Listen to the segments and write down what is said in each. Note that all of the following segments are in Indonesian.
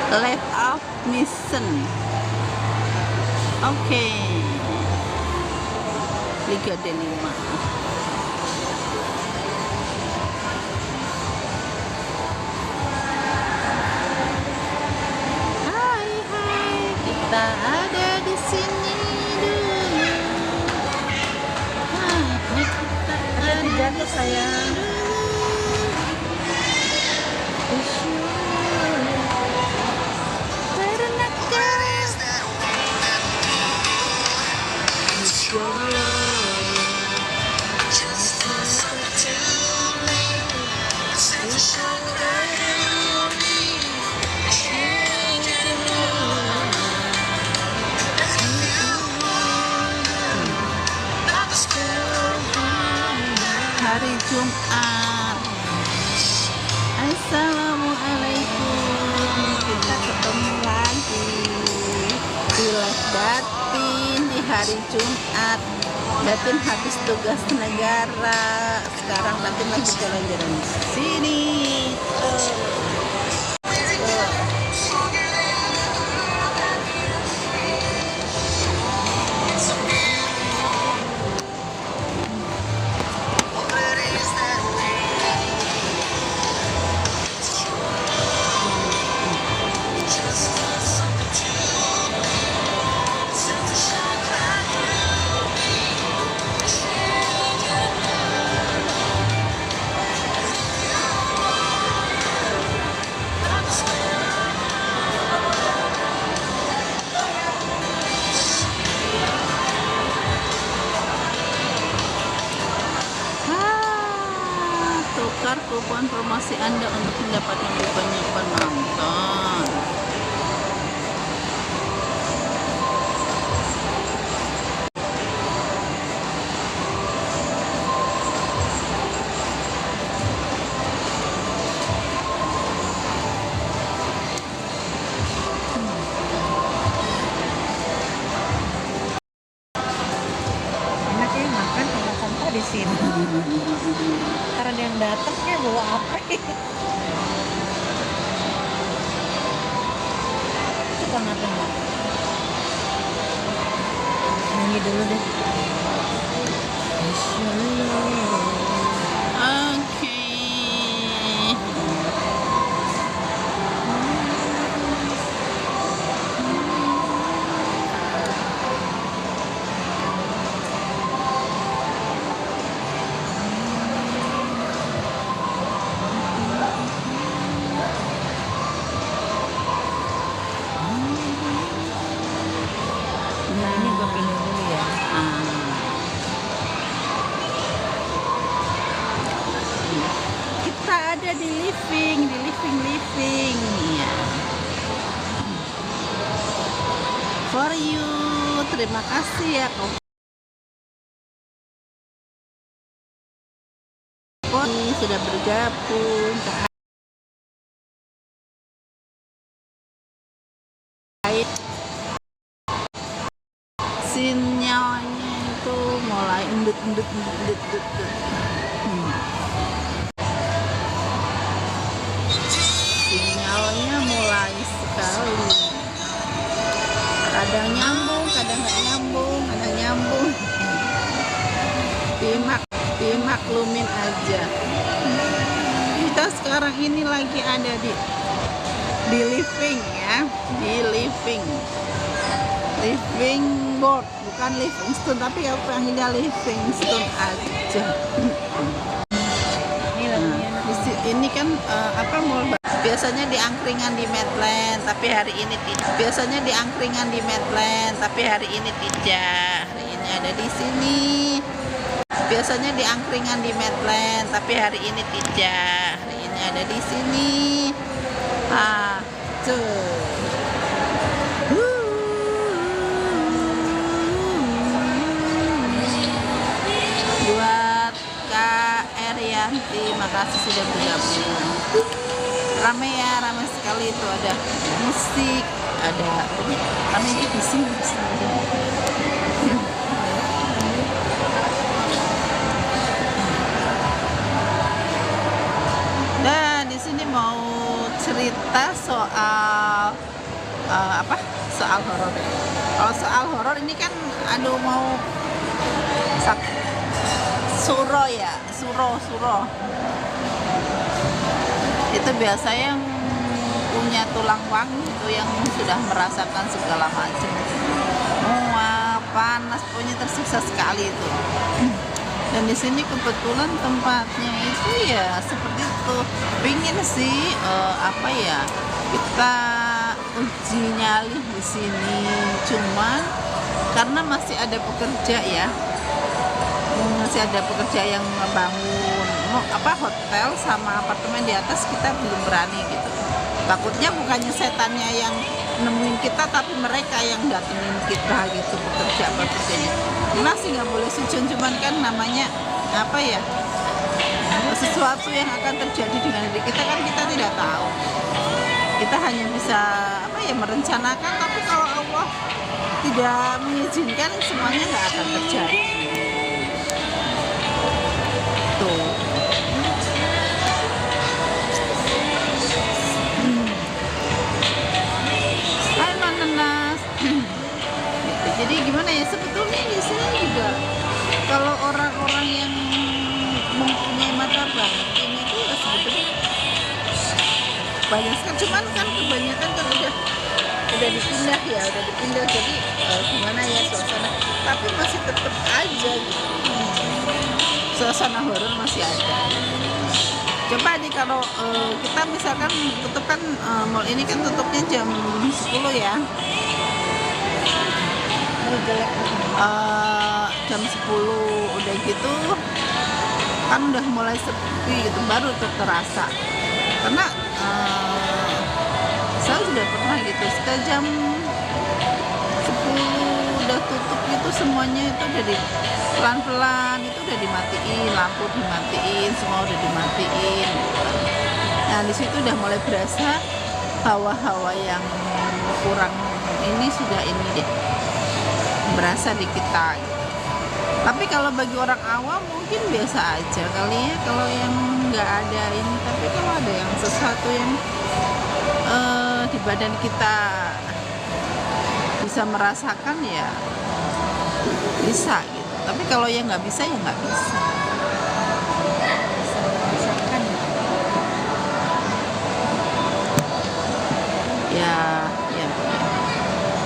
Let off mission. Oke. Liga D5. Hai, kita ada di sini dulu. Kita ada di sayang. Hari Jumat. Assalamualaikum. Kita ketemu lagi di live Datin di hari Jumat. Datin habis tugas negara. Sekarang Datin lagi jalan-jalan di sini. Tukar kupon promosi Anda untuk mendapatkan lebih banyak penonton. Enaknya makan sama sampah di sini. Karena ada yang datang kayak bawa apa? Suka ngapain nggak? Nyanyi dulu deh. Oke. Ini gue pilih dulu ya. Kita ada di living ya. For you, terima kasih ya Koni sudah bergabung. Sinyalnya itu mulai endut. Sinyalnya mulai sekali. Kadang nyambung, kadang nggak nyambung, kadang nyambung. Dimaklumin aja. Kita sekarang ini lagi ada di living ya, di living board, bukan Livingstone, tapi aku panggilnya Livingstone aja. Ini kan mall biasanya di angkringan di Medland, tapi hari ini tidak. Biasanya di angkringan di Medland, tapi hari ini tidak. Hari ini ada di sini. Biasanya di angkringan di Medland, tapi hari ini tidak. Hari ini ada di sini. Buat Kak Erianti, makasih sudah bergabung. Ramai ya, ramai sekali itu, ada musik, ada ramai di sini. Dan di sini mau cerita soal apa soal horor. Kalau soal horor ini kan aduh mau suro ya, suro itu biasa yang punya tulang wangi itu yang sudah merasakan segala macam. Wah, panas pokoknya tersiksa sekali itu. Dan di sini kebetulan tempatnya itu ya seperti itu. Pingin sih apa ya, kita uji nyali di sini, cuman karena masih ada pekerja ya, masih ada pekerja yang membangun hotel sama apartemen di atas, kita belum berani gitu. Takutnya bukannya setannya yang nemuin kita, tapi mereka yang datengin kita gitu, pekerjanya. Masih nggak boleh sujud, cuman kan namanya apa ya, sesuatu yang akan terjadi dengan diri kita kan kita tidak tahu. Kita hanya bisa apa ya, merencanakan, tapi kalau Allah tidak mengizinkan, semuanya nggak akan terjadi. Tuh. Hai Mananas. Jadi gimana ya, sebetulnya di sini juga kalau orang-orang yang mempunyai mata batin itu ya sebetulnya banyak sekali, cuman kan kebanyakan kan udah dipindah ya, jadi gimana ya suasana, tapi masih tetap aja gitu. Suasana horor masih ada. Coba nih kalau kita misalkan tutup kan, mall ini kan tutupnya jam 10 ya. Jam 10 udah gitu kan udah mulai sepi gitu, baru tuh terasa. Karena saya sudah pernah gitu, setelah jam 10 udah tutup itu semuanya itu udah pelan-pelan itu udah dimatiin, lampu dimatiin, semua udah dimatiin. Nah di situ udah mulai berasa hawa-hawa yang kurang ini, sudah ini deh berasa di kita gitu. Tapi kalau bagi orang awam mungkin biasa aja kali ya, kalau yang nggak ada ini. Tapi kalau ada yang sesuatu yang di badan kita bisa merasakan ya bisa gitu. Tapi kalau yang nggak bisa ya nggak bisa. Ya.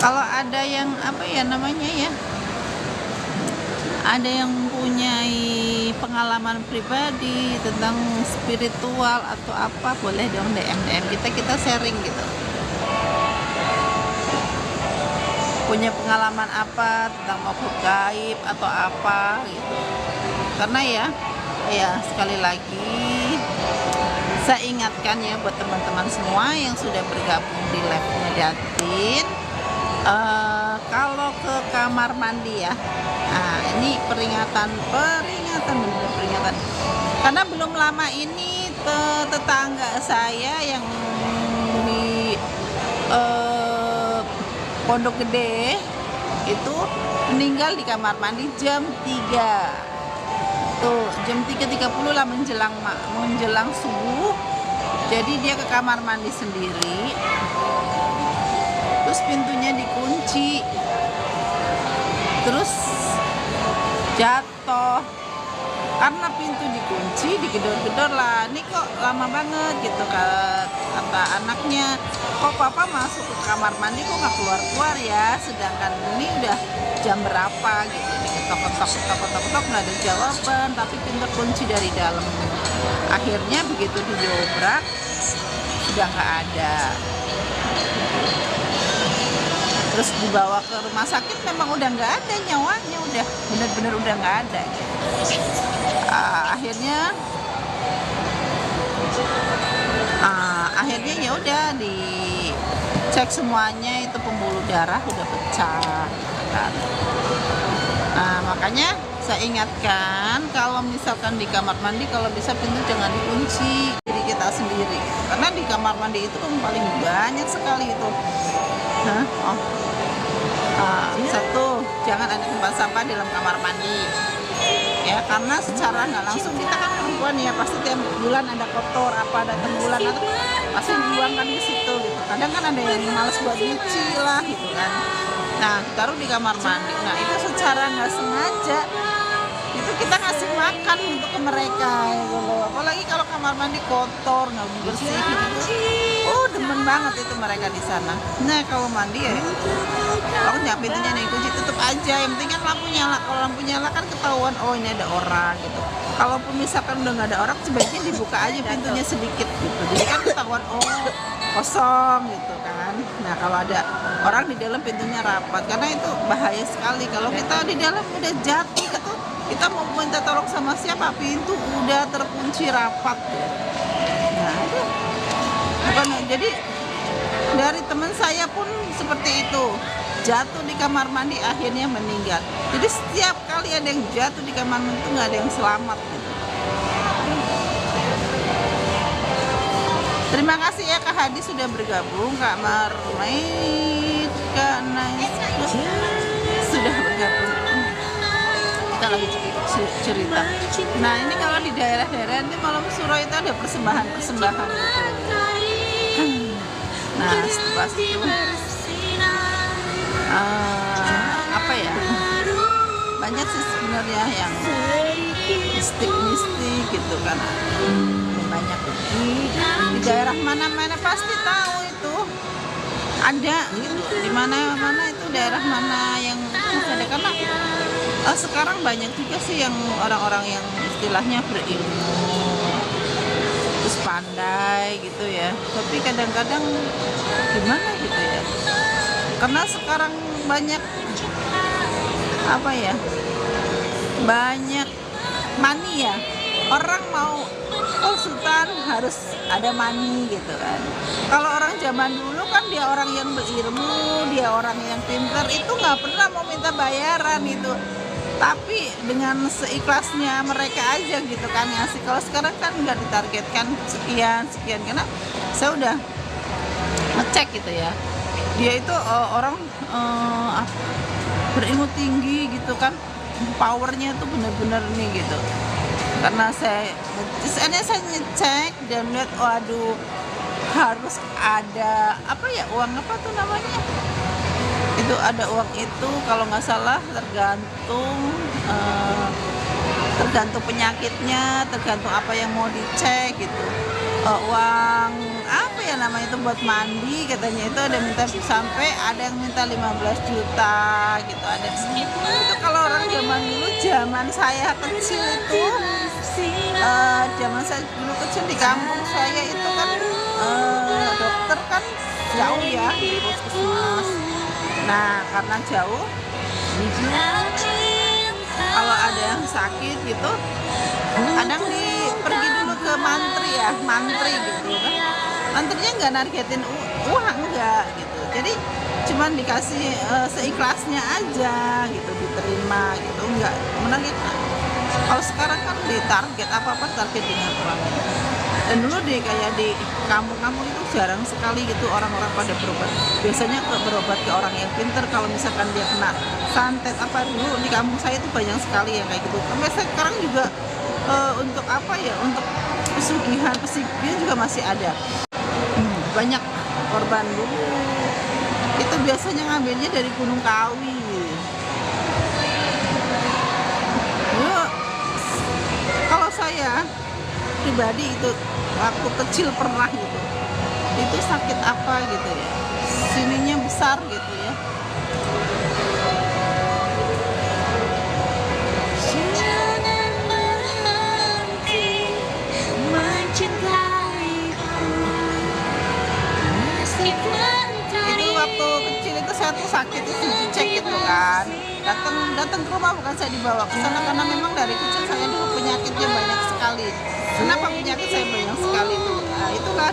Kalau ada yang apa ya namanya ya, ada yang mempunyai pengalaman pribadi tentang spiritual atau apa, boleh dong DM kita sharing gitu. Punya pengalaman apa tentang makhluk gaib atau apa gitu. Karena ya sekali lagi saya ingatkan ya buat teman-teman semua yang sudah bergabung di live-nya Datin, kalau ke kamar mandi ya, nah ini peringatan karena belum lama ini tetangga saya yang di Pondok Gede itu meninggal di kamar mandi jam 3. Tuh, jam 3.30 lah menjelang subuh. Jadi dia ke kamar mandi sendiri. Terus pintunya dikunci. Terus jatuh. Karena pintu dikunci, digedor-gedor lah. Ini kok lama banget gitu, kata anaknya. Kok papa masuk ke kamar mandi kok nggak keluar-keluar ya? Sedangkan ini udah jam berapa gitu. Ketok-ketok nggak ada jawaban, tapi pintu kunci dari dalam. Akhirnya begitu didobrak sudah nggak ada. Terus dibawa ke rumah sakit, memang udah nggak ada nyawanya, udah bener-bener udah nggak ada. Akhirnya ya udah dicek semuanya, itu pembuluh darah udah pecah kan. Nah makanya saya ingatkan, kalau misalkan di kamar mandi kalau bisa pintu jangan dikunci diri kita sendiri, karena di kamar mandi itu paling banyak sekali itu. Satu, jangan ada tempat sampah dalam kamar mandi. ya, karena secara nggak langsung kita kan perempuan ya, pasti tiap bulan ada kotor apa, ada tembulan atau pasti dibuangkan ke situ gitu. Kadang kan ada yang malas buat nyuci lah gitu kan, nah taruh di kamar mandi. Nah itu secara nggak sengaja itu kita ngasih makan untuk ke mereka gitu loh. Apalagi kalau kamar mandi kotor nggak bersih gitu, demen banget itu mereka di sana. Nah kalau mandi ya aku nyap pintunya nih, kunci tutup aja, yang penting kan lampu nyala. Kalau lampu nyala kan ketahuan, oh ini ada orang gitu. Kalaupun misalkan udah nggak ada orang, sebaiknya dibuka aja pintunya sedikit gitu, jadi kan ketahuan oh kosong gitu kan. Nah kalau ada orang di dalam, pintunya rapat, karena itu bahaya sekali kalau kita di dalam udah jatuh gitu. Kita mau minta tolong sama siapa, pintu udah terkunci rapat. Nah itu bukan, jadi dari teman saya pun seperti itu, jatuh di kamar mandi akhirnya meninggal. Jadi setiap kali ada yang jatuh di kamar mandi itu nggak ada yang selamat gitu. Terima kasih ya Kak Hadi sudah bergabung, Kak Marmaid, Kak Nais sudah bergabung. Kita lagi cerita. Nah ini kalau di daerah-daerah ini malam suro itu ada persembahan-persembahan gitu. Nah setelah itu apa ya, banyak sih sebenarnya yang mistik gitu kan, banyak di daerah mana-mana pasti tahu itu ada gitu, di mana-mana itu daerah mana yang ada, karena sekarang banyak juga sih yang orang-orang yang istilahnya berilmu terus pandai gitu ya, tapi kadang-kadang gimana gitu ya, karena sekarang banyak apa ya, banyak mania, orang mau konsultan harus ada money gitu kan. Kalau orang zaman dulu kan dia orang yang berilmu, dia orang yang pintar, itu nggak pernah mau minta bayaran itu, tapi dengan seikhlasnya mereka aja gitu kan ngasih. Kalau sekarang kan nggak ditargetkan sekian karena saya udah ngecek gitu ya, dia itu orang berilmu tinggi gitu kan, powernya tuh bener-bener nih gitu. Karena saya ngecek dan lihat, waduh harus ada apa ya, uang apa tuh namanya, itu ada uang itu kalau nggak salah tergantung penyakitnya, tergantung apa yang mau dicek gitu. Uang apa ya namanya itu buat mandi katanya, itu ada minta sampai ada yang minta 15 juta gitu, ada itu kalau orang zaman dulu. Zaman saya kecil itu zaman saya dulu kecil di kampung saya itu kan dokter kan jauh ya di puskesmas. Nah karena jauh, kalau ada yang sakit gitu kadang pergi dulu ke mantri gitu kan. Mantrinya nggak nargetin uang, enggak gitu, jadi cuman dikasih seikhlasnya aja gitu, diterima gitu, enggak menargetkan. Kalau sekarang kan ditarget apa-apa target dengan uang. Dan dulu kayak di kampung-kampung itu jarang sekali gitu orang-orang pada berobat. Biasanya berobat ke orang yang pinter. Kalau misalkan dia kena santet apa, dulu di kampung saya itu banyak sekali yang kayak gitu. Sampai sekarang juga untuk apa ya, untuk pesugihan juga masih ada. Banyak korban dulu itu biasanya ngambilnya dari Gunung Kawi. Kalau saya pribadi itu waktu kecil pernah gitu, itu sakit apa gitu ya, sininya besar gitu ya. Itu waktu kecil itu saya tuh sakit itu dicek gitu kan, datang ke rumah, bukan saya dibawa ke sana, karena memang dari kecil saya dulu penyakitnya banyak sekali. Kenapa penyakit saya banyak sekali itu? Nah, itulah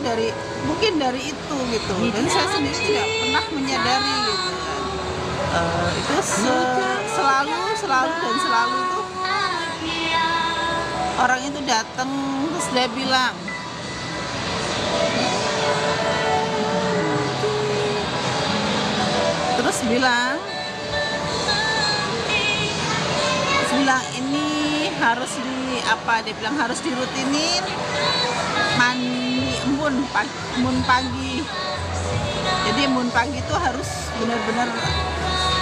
mungkin dari itu gitu. Dan saya sendiri tidak pernah menyadari gitu. Itu selalu itu orang itu datang terus dia bilang, bilang ini harus dia bilang harus dirutinin mandi embun pagi. Jadi embun pagi itu harus benar-benar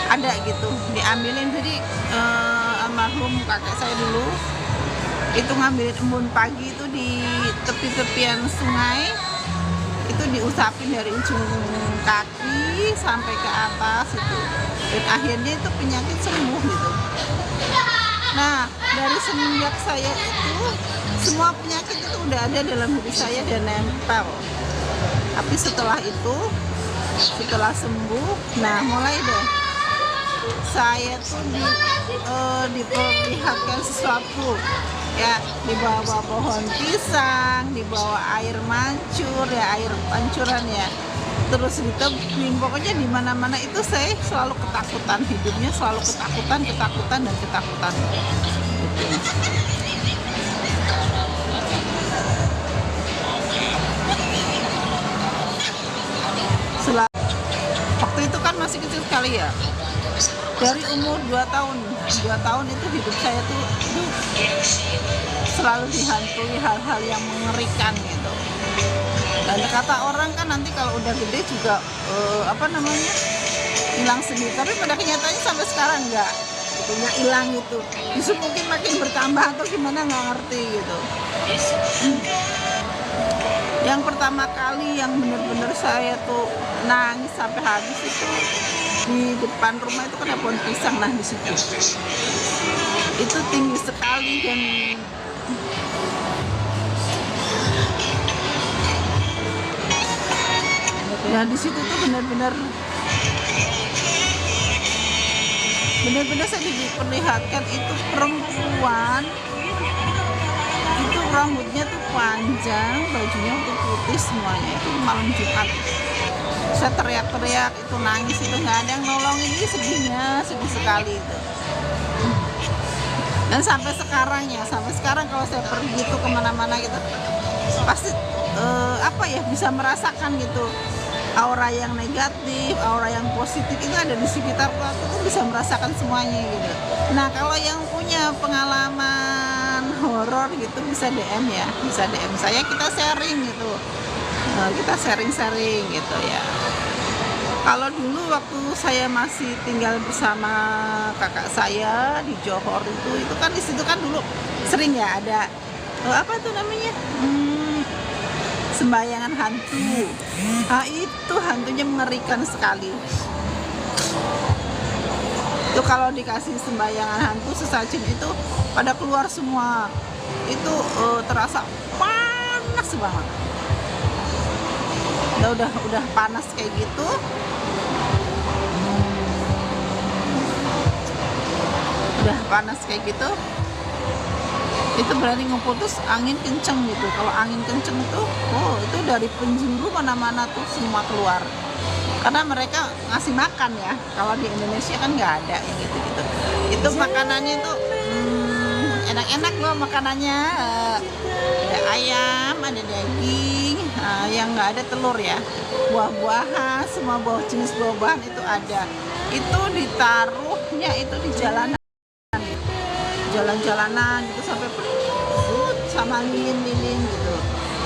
ada gitu, diambilin. Jadi almarhum kakek saya dulu itu ngambilin embun pagi itu di tepi-tepian sungai, itu diusapin dari ujung kaki sampai ke atas itu, dan akhirnya itu penyakit sembuh gitu. Nah, dari semenjak saya itu semua penyakit itu udah ada dalam diri saya dan nempel. Tapi setelah itu, setelah sembuh, nah mulai deh saya tuh diperlihatkan sesuatu ya, di bawah pohon pisang, di bawah air mancur ya, air pancuran ya, terus di tebing, pokoknya di mana-mana itu saya selalu ketakutan, hidupnya selalu ketakutan gitu. Waktu itu kan masih kecil sekali ya, dari umur 2 tahun itu hidup saya tuh selalu dihantui hal-hal yang mengerikan gitu. Dan kata orang kan nanti kalau udah gede juga hilang sendiri, tapi pada kenyataannya sampai sekarang nggak hilang gitu, justru mungkin makin bertambah atau gimana nggak ngerti gitu. Yang pertama kali yang bener-bener saya tuh nangis sampai habis itu di depan rumah itu kan ada pohon pisang. Nah di situ itu tinggi sekali dan di situ tuh benar-benar saya diperlihatkan itu perempuan itu rambutnya tuh panjang, bajunya tuh putih semuanya. Itu malam Jumat. Saya teriak-teriak, itu nangis, itu nggak ada yang nolongin, ini sedih sekali itu. Dan sampai sekarang kalau saya pergi gitu kemana-mana gitu, pasti bisa merasakan gitu aura yang negatif, aura yang positif itu ada di sekitar aku tuh bisa merasakan semuanya gitu. Nah kalau yang punya pengalaman horor gitu bisa DM ya, bisa DM saya, kita sharing gitu. Kita sharing gitu ya. Kalau dulu waktu saya masih tinggal bersama kakak saya di Johor itu kan di situ kan dulu sering ya ada sembayangan hantu. Nah, itu hantunya mengerikan sekali. Itu kalau dikasih sembayangan hantu sesajen itu pada keluar semua. Itu terasa panas banget. Udah panas kayak gitu. Udah panas kayak gitu. Itu berani ngumpul, terus angin kenceng gitu. Kalau angin kenceng itu dari penjuru mana-mana tuh semua keluar. Karena mereka ngasih makan ya. Kalau di Indonesia kan nggak ada yang gitu-gitu. Itu makanannya tuh enak-enak loh makanannya. Ada ayam, ada daging, yang nggak ada telur ya. Buah-buahan, semua jenis buah-buahan itu ada. Itu ditaruhnya itu di jalan-jalanan gitu sampai penuh sama lilin-lilin gitu.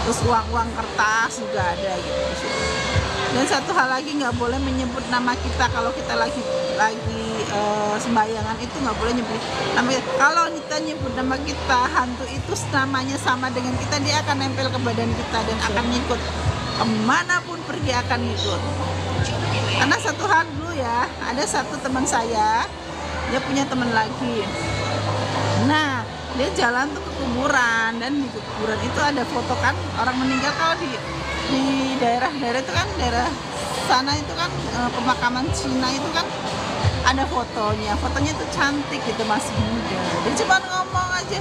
Terus uang kertas juga ada gitu. Dan satu hal lagi, nggak boleh menyebut nama kita kalau kita lagi sembayangan, itu nggak boleh nyebut nama kita. Kalau kita nyebut nama kita, hantu itu namanya sama dengan kita, dia akan nempel ke badan kita dan akan ngikut kemanapun pergi, akan ngikut. Karena satu hal dulu ya, ada satu teman saya, dia punya teman lagi. Nah, dia jalan tuh ke kuburan, dan di kuburan itu ada foto kan orang meninggal. Kalau di daerah-daerah itu kan, daerah sana itu kan pemakaman Cina itu kan ada fotonya tuh cantik gitu, masih muda. Dia cuma ngomong aja,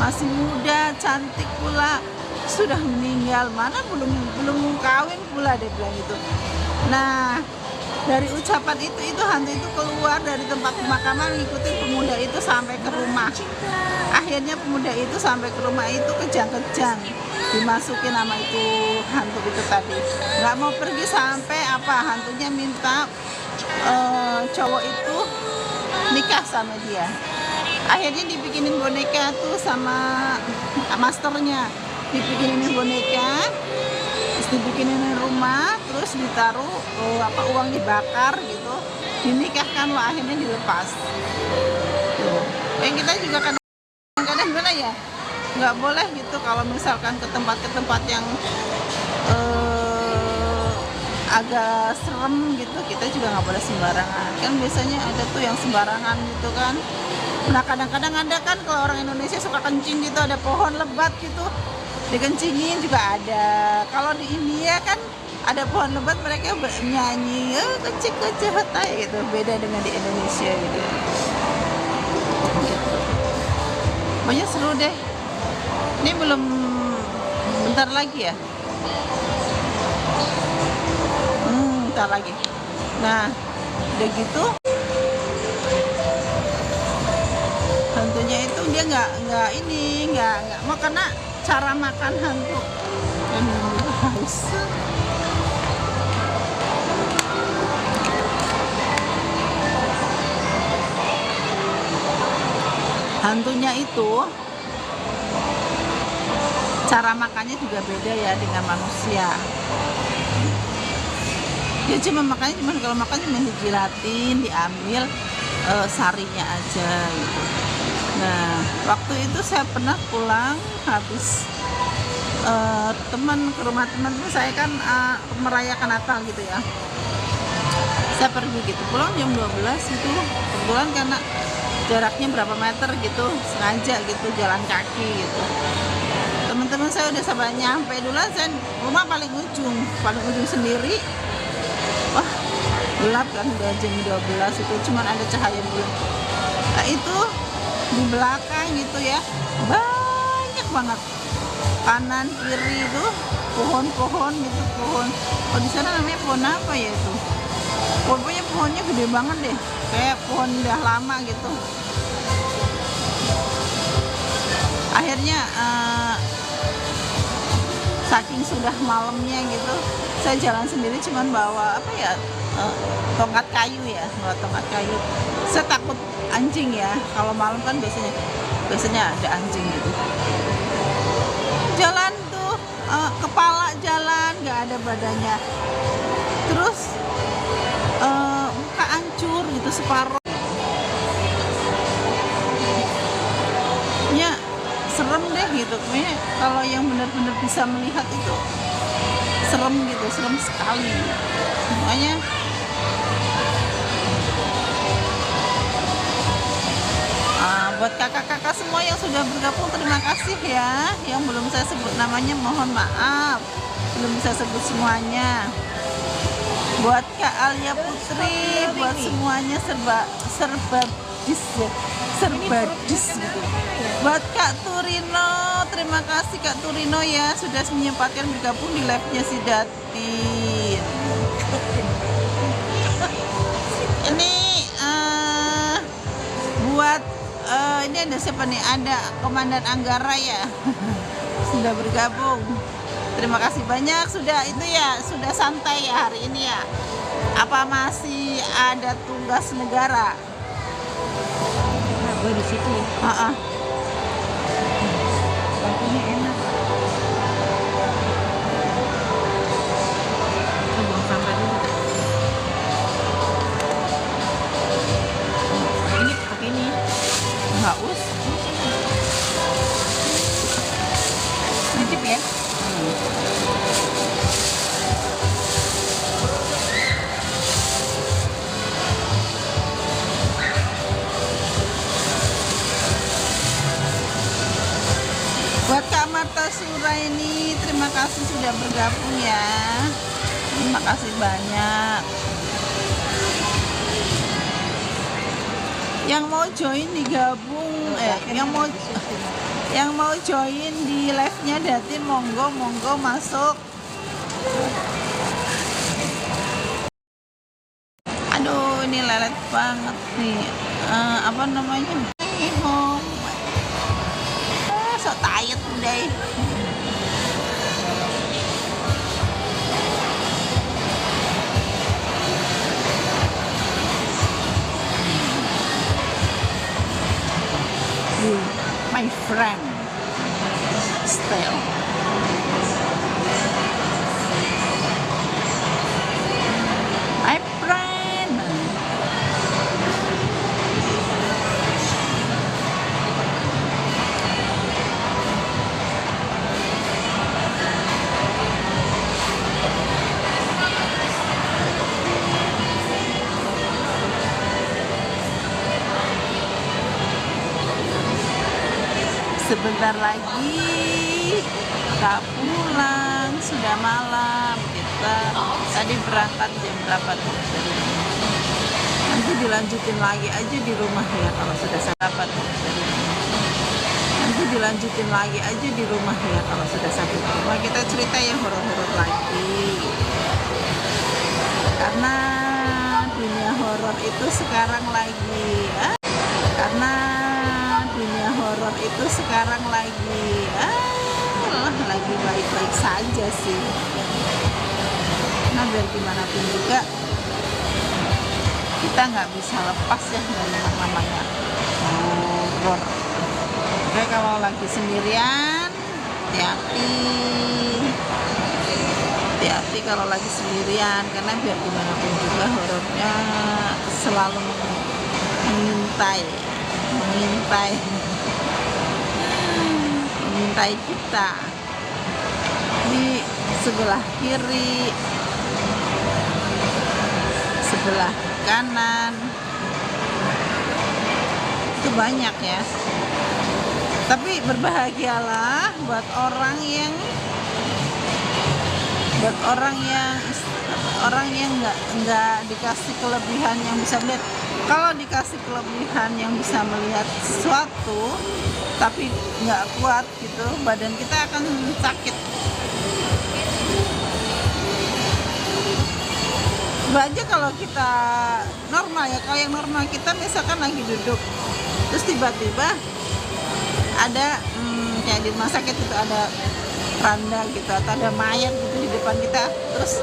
masih muda, cantik pula, sudah meninggal, mana belum kawin pula, dia bilang gitu. Nah, dari ucapan itu hantu itu keluar dari tempat pemakaman, ngikutin pemuda itu sampai ke rumah. Akhirnya pemuda itu sampai ke rumah itu kejang-kejang, dimasukin nama itu hantu itu tadi. Nggak mau pergi sampai hantunya minta cowok itu nikah sama dia. Akhirnya dibikinin boneka tuh sama masternya, dibikinin boneka, terus dibikinin rumah, terus ditaruh uang dibakar gitu, dinikahkan lah, akhirnya dilepas tuh. Yang kita juga kadang-kadang gimana ya, nggak boleh gitu kalau misalkan ke tempat-tempat yang agak serem gitu, kita juga nggak boleh sembarangan kan. Biasanya ada tuh yang sembarangan gitu kan. Nah kadang-kadang ada kan, kalau orang Indonesia suka kencing gitu, ada pohon lebat gitu dikencingin juga ada. Kalau di India kan ada pohon lebat, mereka nyanyi kencing gitu, beda dengan di Indonesia gitu. Pokoknya seru deh. Ini belum, bentar lagi ya, bentar lagi. Nah udah gitu hantunya itu dia nggak mau kena cara makan hantu. Haus. Hantunya itu cara makannya juga beda ya dengan manusia. Dia kalau makan cuma dijilatin, diambil sarinya aja gitu. Nah waktu itu saya pernah pulang habis ke rumah teman saya kan merayakan Natal gitu ya. Saya pergi gitu, pulang jam 12 itu kebetulan karena jaraknya berapa meter gitu, sengaja gitu jalan kaki gitu. Teman-teman saya udah sabar nyampe duluan, saya rumah paling ujung sendiri. Wah gelap kan, udah jam 12 itu cuman ada cahaya bulan. Nah itu di belakang gitu ya, banyak banget kanan kiri itu pohon-pohon gitu, oh di sana namanya pohon apa ya itu, pokoknya pohonnya gede banget deh, kayak pohon udah lama gitu. Akhirnya saking sudah malamnya gitu, saya jalan sendiri cuman bawa tongkat kayu ya, saya takut anjing ya, kalau malam kan biasanya ada anjing gitu. Jalan tuh kepala jalan nggak ada badannya, terus muka hancur gitu separuh ya, serem deh gitu. Kayaknya kalau yang benar-benar bisa melihat itu serem gitu, serem sekali. Makanya buat kakak-kakak semua yang sudah bergabung, terima kasih ya. Yang belum saya sebut namanya mohon maaf, belum bisa sebut semuanya. Buat Kak Alia Putri, buat semuanya serba dis gitu. Buat Kak Turino, terima kasih Kak Turino ya sudah menyempatkan bergabung di live-nya si Datin. Ini buat ini ada siapa nih? Ada Komandan Anggara ya. Sudah bergabung. Terima kasih banyak, sudah itu ya, sudah santai ya hari ini ya. Apa masih ada tugas negara? Nah, gue di situ ya. Bangkunya enak. Kita buang sampah dulu. Ini pakai ini. Haus. Titip ya. Buat Kak Marta Suraini, terima kasih sudah bergabung ya. Terima kasih banyak. Yang mau join digabung, yang mau join di live-nya Datin, monggo masuk. Aduh, ini lelet banget nih. Apa namanya? Sok tired udah. friend stay on. My friend. Sebentar lagi kita pulang, sudah malam. Kita tadi berangkat jam berapa tuh? Nanti dilanjutin lagi aja di rumah ya kalau sudah dapat. Nanti dilanjutin lagi aja di rumah ya kalau sudah sampai rumah. Kita cerita yang horor-horor lagi. Karena dunia horor itu sekarang lagi karena dunia horor itu sekarang lagi baik-baik saja sih. Nah biar gimana pun juga kita nggak bisa lepas ya dari yang namanya horor. Oke, kalau lagi sendirian hati-hati kalau lagi sendirian, karena biar gimana pun juga horornya selalu mengintai kita di sebelah kiri, sebelah kanan, itu banyak ya. Tapi berbahagialah buat orang yang nggak dikasih kelebihan yang bisa melihat. Kalau dikasih kelebihan yang bisa melihat sesuatu tapi nggak kuat gitu, badan kita akan sakit. Aja kalau kita normal ya, kalau yang normal kita misalkan lagi duduk terus tiba-tiba ada kayak di rumah sakit itu ada keranda gitu atau ada mayat gitu di depan kita, terus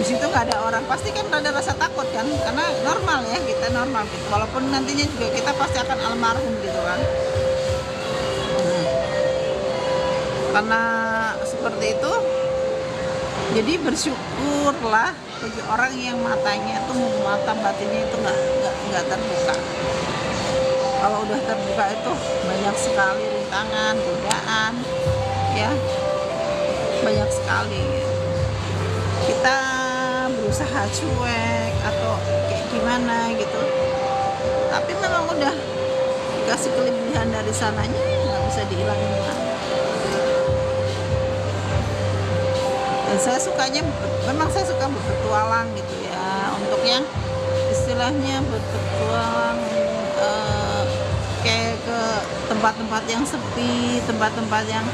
di situ nggak ada orang, pasti kan ada rasa takut kan, karena normal ya, kita normal gitu, walaupun nantinya juga kita pasti akan almarhum gitu kan. Karena seperti itu, jadi bersyukurlah bagi orang yang matanya itu, mata batinnya itu nggak terbuka. Kalau udah terbuka itu banyak sekali rintangan, godaan, ya banyak sekali. Kita berusaha cuek atau kayak gimana gitu, tapi memang udah dikasih kelebihan dari sananya, nggak bisa dihilangin. Dan saya sukanya, memang saya suka berpetualang gitu ya, untuk yang istilahnya berpetualang kayak ke tempat-tempat yang sepi, tempat-tempat yang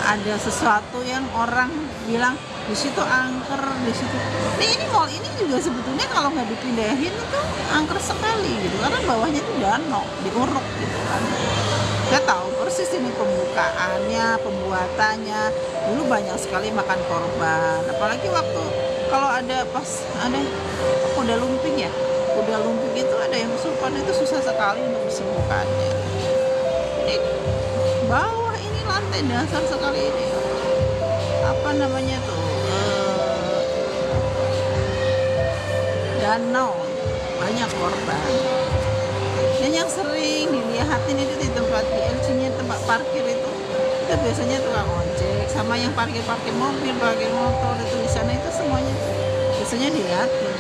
ada sesuatu yang orang bilang di situ angker, di situ. Ini mall ini juga sebetulnya kalau nggak dipindahin itu angker sekali gitu, karena bawahnya itu danau, diuruk gitu kan. Saya tahu persis ini pembuatannya. Dulu banyak sekali makan korban, apalagi waktu kalau ada kuda lumping ya, kuda lumping itu ada yang kesurupan, itu susah sekali untuk disembuhkannya. Jadi bawah ini lantai dasar sekali ini, apa namanya tuh, danau, banyak korban. Dan yang sering dilihatin itu di tempat PLC-nya, tempat parkir itu biasanya tukang ojek sama yang parkir mobil, parkir motor itu di sana, itu semuanya biasanya dilihatin.